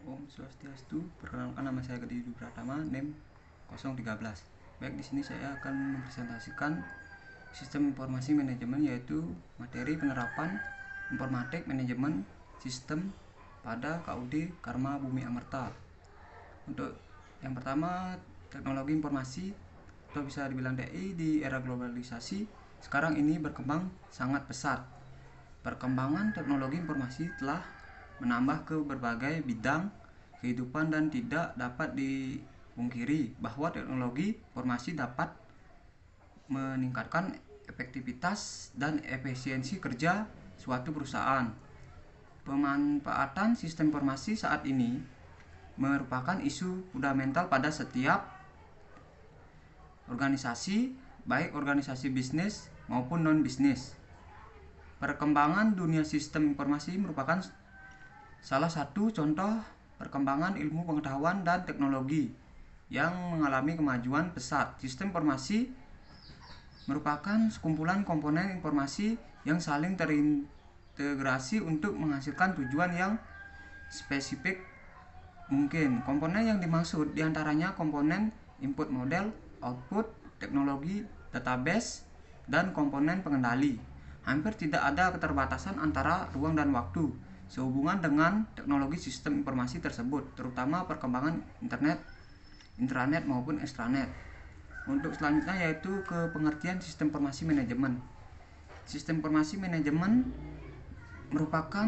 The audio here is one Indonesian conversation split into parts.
Om Swastiastu, perkenalkan nama saya Gede Pratama, NIM 013. Baik, di sini saya akan mempresentasikan sistem informasi manajemen, yaitu materi penerapan informatik manajemen sistem pada KUD Karma Bumi Amerta. Untuk yang pertama, teknologi informasi atau bisa dibilang TI di era globalisasi sekarang ini berkembang sangat pesat. Perkembangan teknologi informasi telah menambah ke berbagai bidang kehidupan dan tidak dapat dipungkiri bahwa teknologi informasi dapat meningkatkan efektivitas dan efisiensi kerja suatu perusahaan. Pemanfaatan sistem informasi saat ini merupakan isu fundamental pada setiap organisasi, baik organisasi bisnis maupun non-bisnis. Perkembangan dunia sistem informasi merupakan salah satu contoh perkembangan ilmu pengetahuan dan teknologi yang mengalami kemajuan pesat. Sistem informasi merupakan sekumpulan komponen informasi yang saling terintegrasi untuk menghasilkan tujuan yang spesifik mungkin. Komponen yang dimaksud diantaranya komponen input model, output, teknologi, database, dan komponen pengendali. Hampir tidak ada keterbatasan antara ruang dan waktu sehubungan dengan teknologi sistem informasi tersebut, terutama perkembangan internet, intranet maupun extranet. Untuk selanjutnya yaitu ke pengertian sistem informasi manajemen. Sistem informasi manajemen merupakan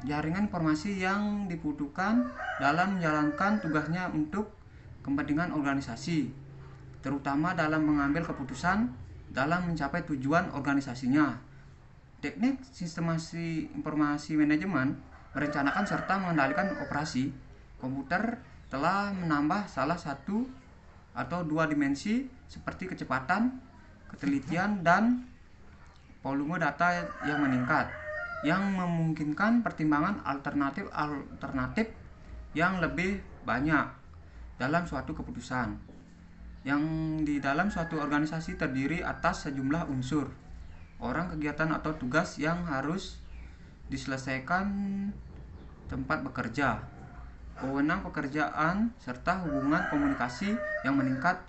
jaringan informasi yang dibutuhkan dalam menjalankan tugasnya untuk kepentingan organisasi, terutama dalam mengambil keputusan dalam mencapai tujuan organisasinya. Teknik sistemasi informasi manajemen merencanakan serta mengendalikan operasi komputer telah menambah salah satu atau dua dimensi seperti kecepatan, ketelitian, dan volume data yang meningkat, yang memungkinkan pertimbangan alternatif yang lebih banyak dalam suatu keputusan. Yang di dalam suatu organisasi terdiri atas sejumlah unsur, orang, kegiatan, atau tugas yang harus diselesaikan tempat bekerja, wewenang pekerjaan, serta hubungan komunikasi yang meningkat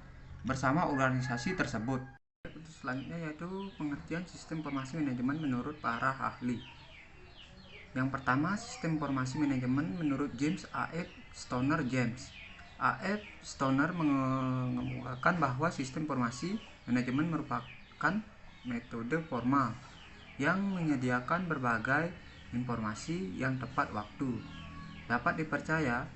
bersama organisasi tersebut. Selanjutnya yaitu pengertian sistem informasi manajemen menurut para ahli. Yang pertama, sistem informasi manajemen menurut James A.F. Stoner. James A.F. Stoner mengemukakan bahwa sistem informasi manajemen merupakan metode formal yang menyediakan berbagai informasi yang tepat waktu, dapat dipercaya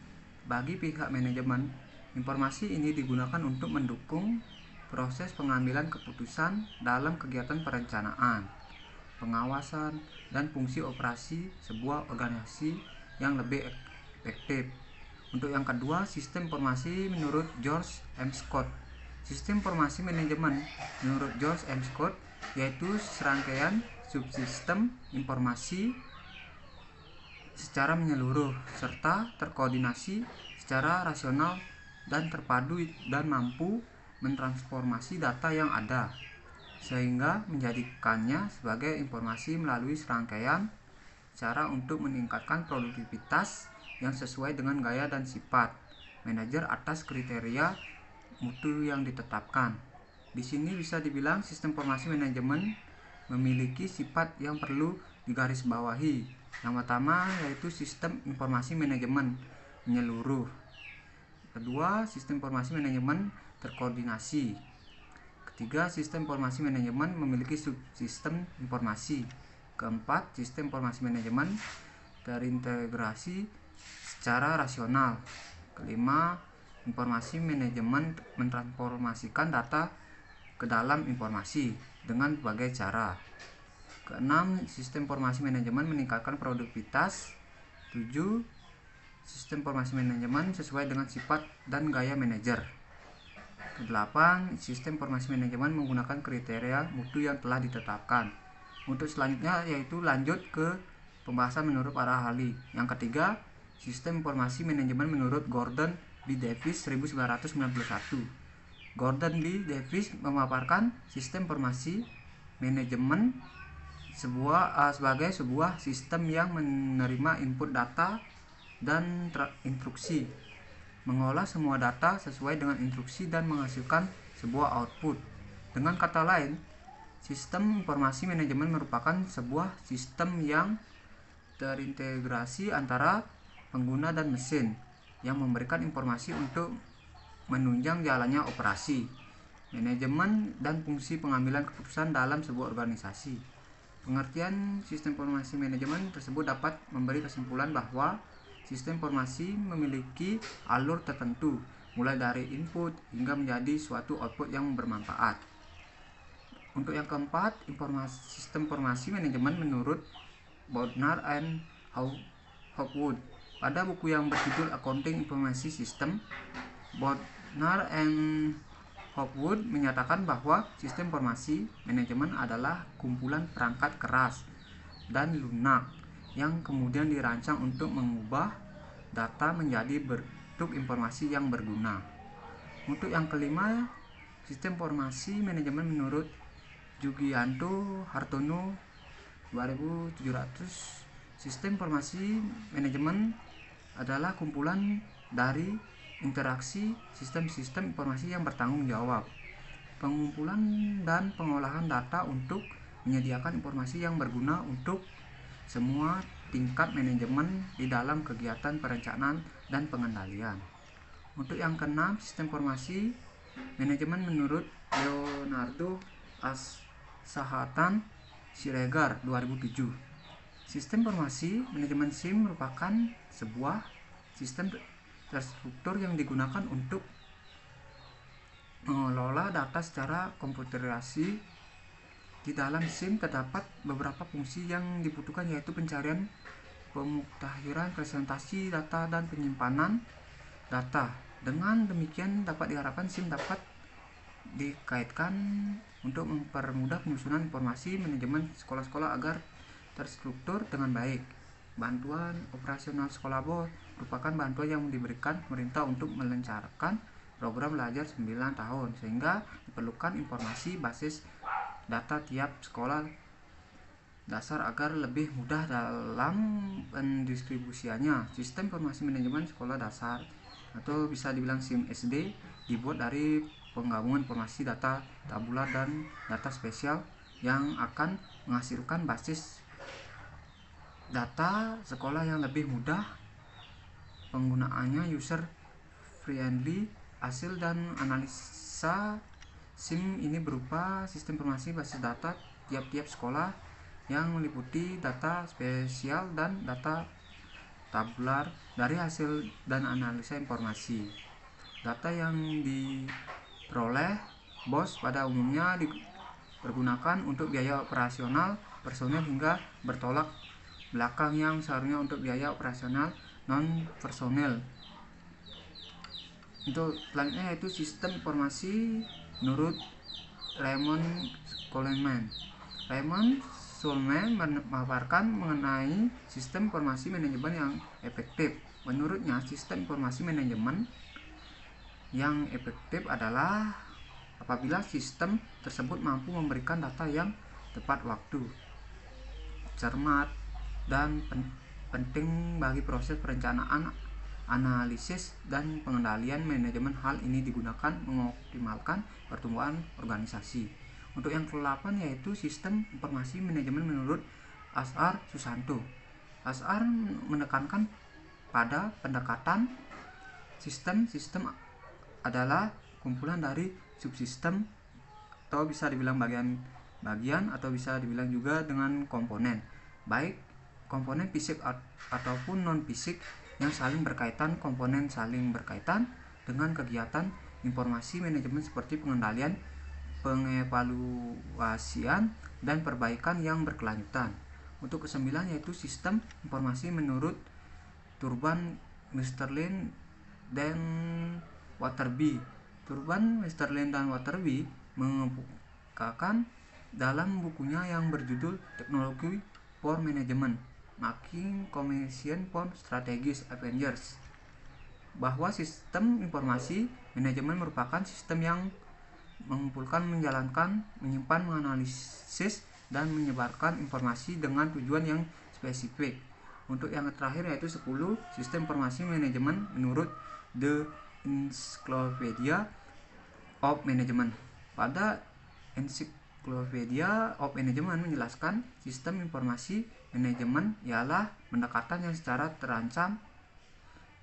bagi pihak manajemen. Informasi ini digunakan untuk mendukung proses pengambilan keputusan dalam kegiatan perencanaan, pengawasan, dan fungsi operasi sebuah organisasi yang lebih efektif. Untuk yang kedua, sistem informasi menurut George M. Scott. Sistem informasi manajemen menurut George M. Scott yaitu serangkaian subsistem informasi secara menyeluruh serta terkoordinasi secara rasional dan terpadu dan mampu mentransformasi data yang ada sehingga menjadikannya sebagai informasi melalui serangkaian cara untuk meningkatkan produktivitas yang sesuai dengan gaya dan sifat manajer atas kriteria mutu yang ditetapkan. Di sini bisa dibilang sistem informasi manajemen memiliki sifat yang perlu digarisbawahi. Yang pertama yaitu sistem informasi manajemen menyeluruh. Kedua, sistem informasi manajemen terkoordinasi. Ketiga, sistem informasi manajemen memiliki subsistem informasi. Keempat, sistem informasi manajemen terintegrasi secara rasional. Kelima, informasi manajemen mentransformasikan data ke dalam informasi dengan berbagai cara. Keenam, sistem informasi manajemen meningkatkan produktivitas. 7, sistem informasi manajemen sesuai dengan sifat dan gaya manajer. Kedelapan, sistem informasi manajemen menggunakan kriteria mutu yang telah ditetapkan. Untuk selanjutnya yaitu lanjut ke pembahasan menurut para ahli. Yang ketiga, sistem informasi manajemen menurut Gordon B. Davis 1991. Gordon B. Davis memaparkan sistem informasi manajemen sebagai sebuah sistem yang menerima input data dan instruksi, mengolah semua data sesuai dengan instruksi dan menghasilkan sebuah output. Dengan kata lain, sistem informasi manajemen merupakan sebuah sistem yang terintegrasi antara pengguna dan mesin yang memberikan informasi untuk menunjang jalannya operasi, manajemen, dan fungsi pengambilan keputusan dalam sebuah organisasi. Pengertian sistem informasi manajemen tersebut dapat memberi kesimpulan bahwa sistem informasi memiliki alur tertentu, mulai dari input hingga menjadi suatu output yang bermanfaat. Untuk yang keempat, sistem informasi manajemen menurut Bodnar and Hopwood. Pada buku yang berjudul Accounting Information System, Bodnar and Hopwood menyatakan bahwa sistem informasi manajemen adalah kumpulan perangkat keras dan lunak yang kemudian dirancang untuk mengubah data menjadi bentuk informasi yang berguna. Untuk yang kelima, sistem informasi manajemen menurut Jugianto Hartono 2700. Sistem informasi manajemen adalah kumpulan dari interaksi sistem-sistem informasi yang bertanggung jawab, pengumpulan dan pengolahan data untuk menyediakan informasi yang berguna untuk semua tingkat manajemen di dalam kegiatan perencanaan dan pengendalian. Untuk yang keenam, sistem informasi manajemen menurut Leonardo Sahatan Siregar 2007. Sistem informasi manajemen SIM merupakan sebuah sistem terstruktur yang digunakan untuk mengelola data secara komputerisasi. Di dalam SIM terdapat beberapa fungsi yang dibutuhkan, yaitu pencarian, pemutahiran, presentasi data, dan penyimpanan data. Dengan demikian dapat diharapkan SIM dapat dikaitkan untuk mempermudah penyusunan informasi manajemen sekolah-sekolah agar terstruktur dengan baik. Bantuan operasional sekolah BOS merupakan bantuan yang diberikan pemerintah untuk melancarkan program belajar 9 tahun, sehingga diperlukan informasi basis data tiap sekolah dasar agar lebih mudah dalam pendistribusiannya. Sistem informasi manajemen sekolah dasar atau bisa dibilang SIM SD dibuat dari penggabungan informasi data tabular dan data spesial yang akan menghasilkan basis data sekolah yang lebih mudah penggunaannya, user friendly. Hasil dan analisa SIM ini berupa sistem informasi basis data tiap-tiap sekolah yang meliputi data spesial dan data tabular. Dari hasil dan analisa informasi, data yang diperoleh BOS pada umumnya dipergunakan untuk biaya operasional personel hingga bertolak belakang yang seharusnya untuk biaya operasional non personel. Untuk selanjutnya yaitu sistem informasi menurut Raymond Coleman. Raymond Coleman memaparkan mengenai sistem informasi manajemen yang efektif. Menurutnya, sistem informasi manajemen yang efektif adalah apabila sistem tersebut mampu memberikan data yang tepat waktu, cermat, dan penting bagi proses perencanaan, analisis, dan pengendalian manajemen. Hal ini digunakan mengoptimalkan pertumbuhan organisasi. Untuk yang ke-8 yaitu sistem informasi manajemen menurut Ashar Susanto. Ashar menekankan pada pendekatan sistem adalah kumpulan dari subsistem atau bisa dibilang bagian atau bisa dibilang juga dengan komponen, baik komponen fisik ataupun non fisik yang saling berkaitan. Komponen saling berkaitan dengan kegiatan informasi manajemen seperti pengendalian, pengevaluasian, dan perbaikan yang berkelanjutan. Untuk ke-9 yaitu sistem informasi menurut Turban, Westerlin, dan Waterby. Turban, Westerlin, dan Waterby mengemukakan dalam bukunya yang berjudul Technology for Management, Making Commission for Strategic Avengers, bahwa sistem informasi manajemen merupakan sistem yang mengumpulkan, menjalankan, menyimpan, menganalisis, dan menyebarkan informasi dengan tujuan yang spesifik. Untuk yang terakhir yaitu 10 sistem informasi manajemen menurut The Encyclopedia of Management. Pada Encyclopedia of Management menjelaskan sistem informasi manajemen ialah pendekatan yang secara terancam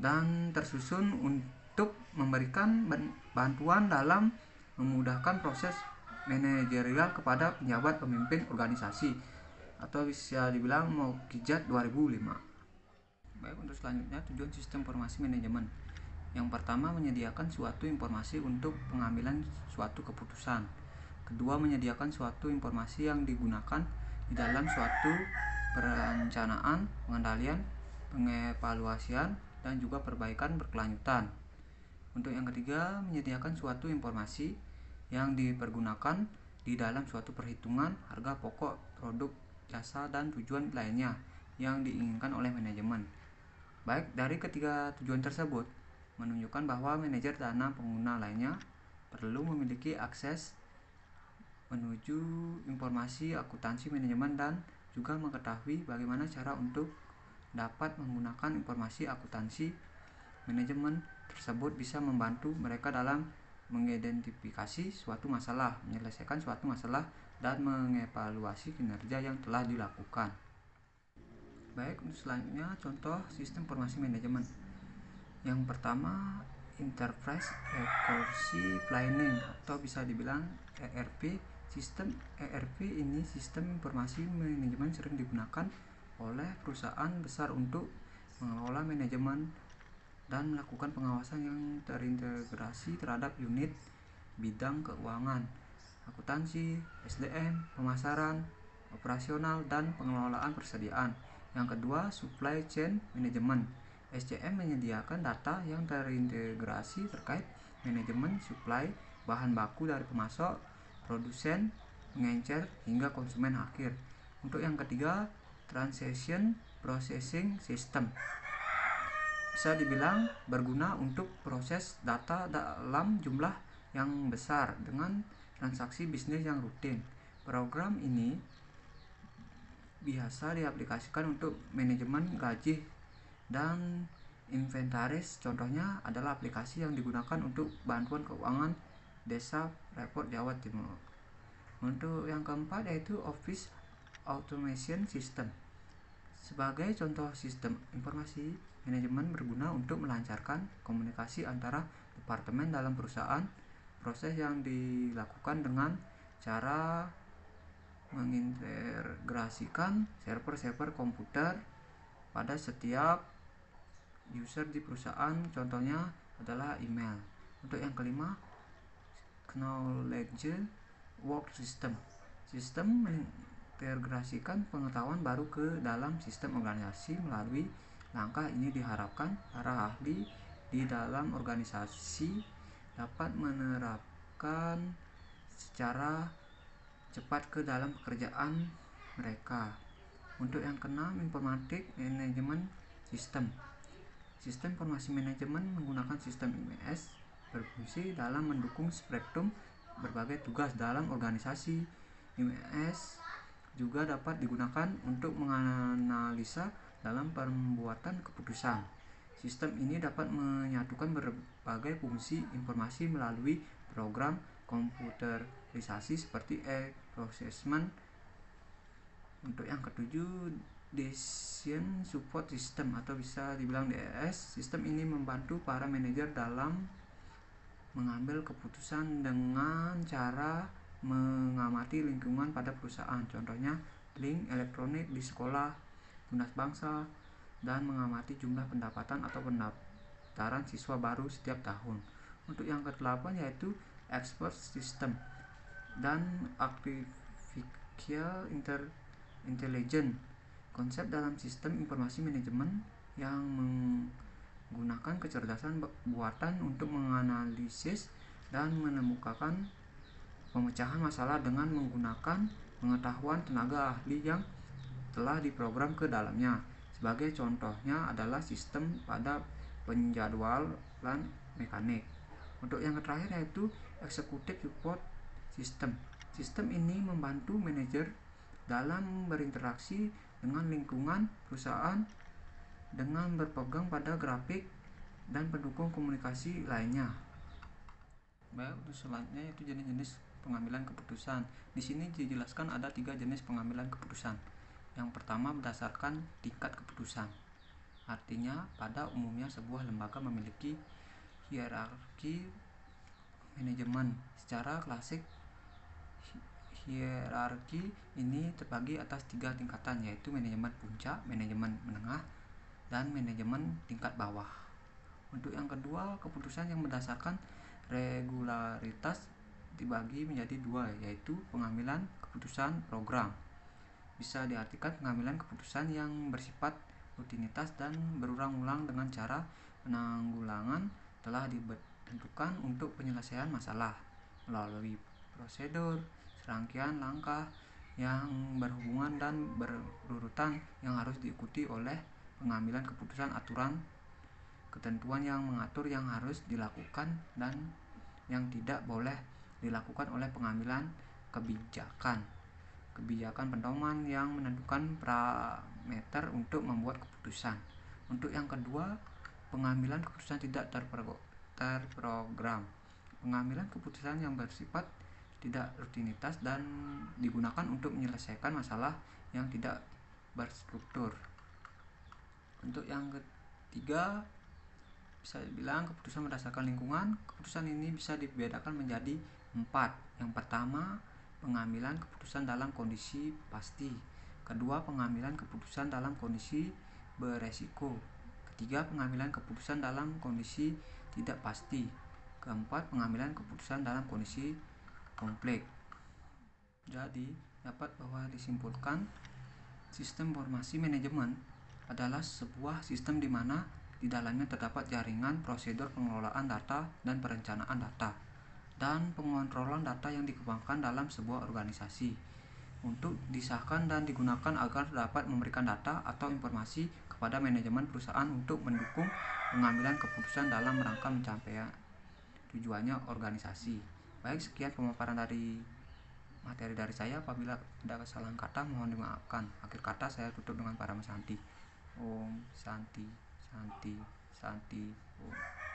dan tersusun untuk memberikan bantuan dalam memudahkan proses manajerial kepada pejabat pemimpin organisasi, atau bisa dibilang mukjizat 2005. Baik, untuk selanjutnya tujuan sistem informasi manajemen. Yang pertama, menyediakan suatu informasi untuk pengambilan suatu keputusan. Kedua, menyediakan suatu informasi yang digunakan di dalam suatu perencanaan, pengendalian, pengevaluasian, dan juga perbaikan berkelanjutan. Untuk yang ketiga, menyediakan suatu informasi yang dipergunakan di dalam suatu perhitungan harga pokok produk, jasa, dan tujuan lainnya yang diinginkan oleh manajemen. Baik, dari ketiga tujuan tersebut menunjukkan bahwa manajer dana pengguna lainnya perlu memiliki akses menuju informasi akuntansi manajemen dan juga mengetahui bagaimana cara untuk dapat menggunakan informasi akuntansi manajemen tersebut bisa membantu mereka dalam mengidentifikasi suatu masalah, menyelesaikan suatu masalah, dan mengevaluasi kinerja yang telah dilakukan. Baik, untuk selanjutnya contoh sistem informasi manajemen. Yang pertama, Enterprise Resource Planning atau bisa dibilang ERP. Sistem ERP ini sistem informasi manajemen sering digunakan oleh perusahaan besar untuk mengelola manajemen dan melakukan pengawasan yang terintegrasi terhadap unit bidang keuangan, akuntansi, SDM, pemasaran, operasional, dan pengelolaan persediaan. Yang kedua, Supply Chain Management. SCM menyediakan data yang terintegrasi terkait manajemen supply bahan baku dari pemasok, produsen, pengencer, hingga konsumen akhir. Untuk yang ketiga, Transaction Processing System. Bisa dibilang berguna untuk proses data dalam jumlah yang besar dengan transaksi bisnis yang rutin. Program ini biasa diaplikasikan untuk manajemen gaji dan inventaris. Contohnya adalah aplikasi yang digunakan untuk bantuan keuangan Desa Repot Jawa Timur. Untuk yang keempat yaitu Office Automation System. Sebagai contoh sistem informasi manajemen berguna untuk melancarkan komunikasi antara departemen dalam perusahaan. Proses yang dilakukan dengan cara mengintegrasikan server-server komputer pada setiap user di perusahaan, contohnya adalah email. Untuk yang kelima, Knowledge Work System. Sistem mengintegrasikan pengetahuan baru ke dalam sistem organisasi. Melalui langkah ini diharapkan para ahli di dalam organisasi dapat menerapkan secara cepat ke dalam pekerjaan mereka. Untuk yang keenam, Informatic Management System. Sistem informasi manajemen menggunakan sistem IMS berfungsi dalam mendukung spektrum berbagai tugas dalam organisasi. IMS juga dapat digunakan untuk menganalisa dalam pembuatan keputusan. Sistem ini dapat menyatukan berbagai fungsi informasi melalui program komputerisasi seperti e-procurement. Untuk yang ketujuh, Decision Support System atau bisa dibilang DSS. Sistem ini membantu para manajer dalam mengambil keputusan dengan cara mengamati lingkungan pada perusahaan. Contohnya link elektronik di sekolah, tunas bangsa, dan mengamati jumlah pendapatan atau pendaftaran siswa baru setiap tahun. Untuk yang ke-8 yaitu Expert System dan Artificial Intelligence. Konsep dalam sistem informasi manajemen yang menggunakan kecerdasan buatan untuk menganalisis dan menemukan pemecahan masalah dengan menggunakan pengetahuan tenaga ahli yang telah diprogram ke dalamnya. Sebagai contohnya adalah sistem pada penjadwalan mekanik. Untuk yang terakhir yaitu Executive Support System. Sistem ini membantu manajer dalam berinteraksi dengan lingkungan perusahaan dengan berpegang pada grafik dan pendukung komunikasi lainnya. Baik, untuk selanjutnya yaitu jenis-jenis pengambilan keputusan. Di sini dijelaskan ada 3 jenis pengambilan keputusan. Yang pertama berdasarkan tingkat keputusan. Artinya pada umumnya sebuah lembaga memiliki hierarki manajemen. Secara klasik hierarki ini terbagi atas 3 tingkatan, yaitu manajemen puncak, manajemen menengah, dan manajemen tingkat bawah. Untuk yang kedua, keputusan yang berdasarkan regularitas dibagi menjadi 2, yaitu pengambilan keputusan program. Bisa diartikan pengambilan keputusan yang bersifat rutinitas dan berulang-ulang dengan cara penanggulangan telah ditentukan untuk penyelesaian masalah melalui prosedur, serangkaian langkah yang berhubungan dan berurutan yang harus diikuti oleh pengambilan keputusan, aturan, ketentuan yang mengatur yang harus dilakukan dan yang tidak boleh dilakukan oleh pengambilan kebijakan pedoman yang menentukan parameter untuk membuat keputusan. Untuk yang kedua, pengambilan keputusan tidak terprogram. Pengambilan keputusan yang bersifat tidak rutinitas dan digunakan untuk menyelesaikan masalah yang tidak berstruktur. Untuk yang ketiga, bisa dibilang keputusan berdasarkan lingkungan. Keputusan ini bisa dibedakan menjadi 4. Yang pertama, pengambilan keputusan dalam kondisi pasti. Kedua, pengambilan keputusan dalam kondisi beresiko. Ketiga, pengambilan keputusan dalam kondisi tidak pasti. Keempat, pengambilan keputusan dalam kondisi kompleks. Jadi, dapat bahwa disimpulkan sistem informasi manajemen adalah sebuah sistem di mana di dalamnya terdapat jaringan prosedur pengelolaan data dan perencanaan data dan pengontrolan data yang dikembangkan dalam sebuah organisasi untuk disahkan dan digunakan agar dapat memberikan data atau informasi kepada manajemen perusahaan untuk mendukung pengambilan keputusan dalam rangka mencapai tujuannya organisasi. Baik, sekian pemaparan dari materi dari saya. Apabila ada kesalahan kata mohon dimaafkan. Akhir kata saya tutup dengan Parama Santi. Om Santi Santi Santi Om.